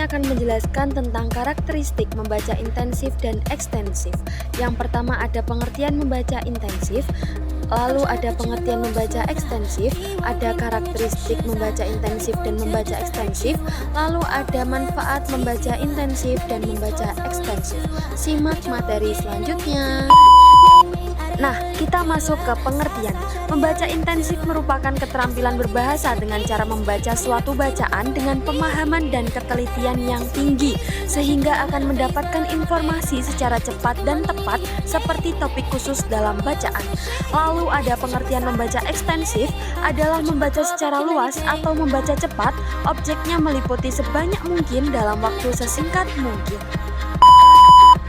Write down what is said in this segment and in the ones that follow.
ini akan menjelaskan tentang karakteristik membaca intensif dan ekstensif. Yang pertama ada pengertian membaca intensif, lalu ada pengertian membaca ekstensif, ada karakteristik membaca intensif dan membaca ekstensif, lalu ada manfaat membaca intensif dan membaca ekstensif. Simak materi selanjutnya. Nah, kita masuk ke pengertian. Membaca intensif merupakan keterampilan berbahasa dengan cara membaca suatu bacaan dengan pemahaman dan ketelitian yang tinggi, sehingga akan mendapatkan informasi secara cepat dan tepat seperti topik khusus dalam bacaan. Lalu ada pengertian membaca ekstensif adalah membaca secara luas atau membaca cepat, objeknya meliputi sebanyak mungkin dalam waktu sesingkat mungkin.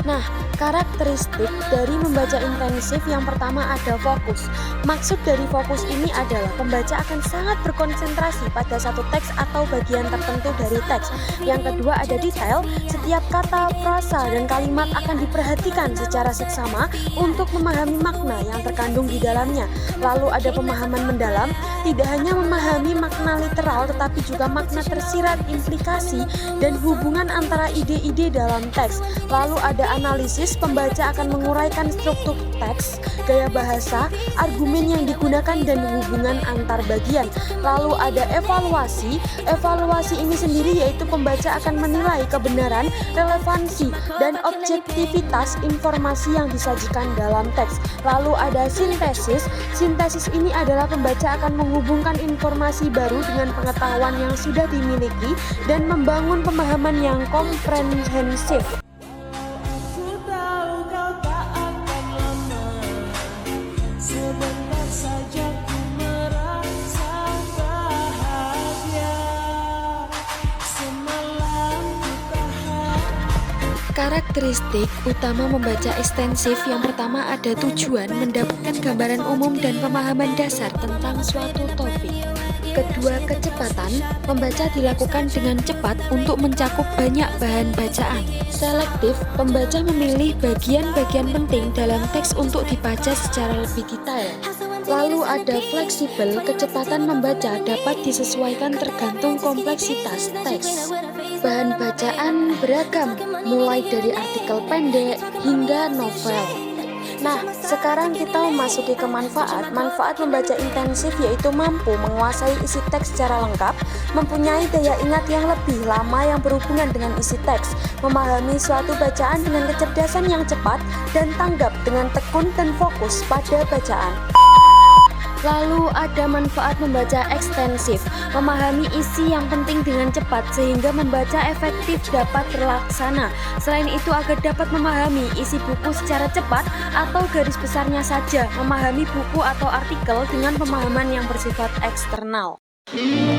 Nah, karakteristik dari membaca intensif yang pertama ada fokus. Maksud dari fokus ini adalah pembaca akan sangat berkonsentrasi pada satu teks atau bagian tertentu dari teks. Yang kedua ada detail, setiap kata, frasa, dan kalimat akan diperhatikan secara seksama untuk memahami makna yang terkandung di dalamnya. Lalu ada pemahaman mendalam, tidak hanya memahami makna literal tetapi juga makna tersirat, implikasi, dan hubungan antara ide-ide dalam teks. Lalu ada analisis, pembaca akan menguraikan struktur teks, gaya bahasa, argumen yang digunakan, dan hubungan antar bagian. Lalu ada evaluasi. Evaluasi ini sendiri yaitu pembaca akan menilai kebenaran, relevansi, dan objektivitas informasi yang disajikan dalam teks. Lalu ada sintesis. Sintesis ini adalah pembaca akan menghubungkan informasi baru dengan pengetahuan yang sudah dimiliki dan membangun pemahaman yang komprehensif. Karakteristik utama membaca ekstensif yang pertama ada tujuan mendapatkan gambaran umum dan pemahaman dasar tentang suatu topik. Kedua, kecepatan, membaca dilakukan dengan cepat untuk mencakup banyak bahan bacaan. Selektif, pembaca memilih bagian-bagian penting dalam teks untuk dibaca secara lebih detail. Lalu ada fleksibel, kecepatan membaca dapat disesuaikan tergantung kompleksitas teks. Bahan bacaan beragam, mulai dari artikel pendek hingga novel. Nah, sekarang kita memasuki ke manfaat. Manfaat membaca intensif yaitu mampu menguasai isi teks secara lengkap, mempunyai daya ingat yang lebih lama yang berhubungan dengan isi teks, memahami suatu bacaan dengan kecerdasan yang cepat, dan tanggap dengan tekun dan fokus pada bacaan. Lalu ada manfaat membaca ekstensif, memahami isi yang penting dengan cepat sehingga membaca efektif dapat terlaksana. Selain itu agar dapat memahami isi buku secara cepat atau garis besarnya saja, memahami buku atau artikel dengan pemahaman yang bersifat eksternal.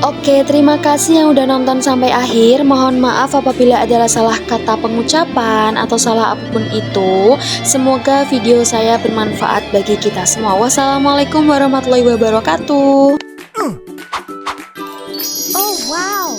Oke, terima kasih yang udah nonton sampai akhir. Mohon maaf apabila ada salah kata pengucapan atau salah apapun itu. Semoga video saya bermanfaat bagi kita semua. Wassalamualaikum warahmatullahi wabarakatuh. Oh wow.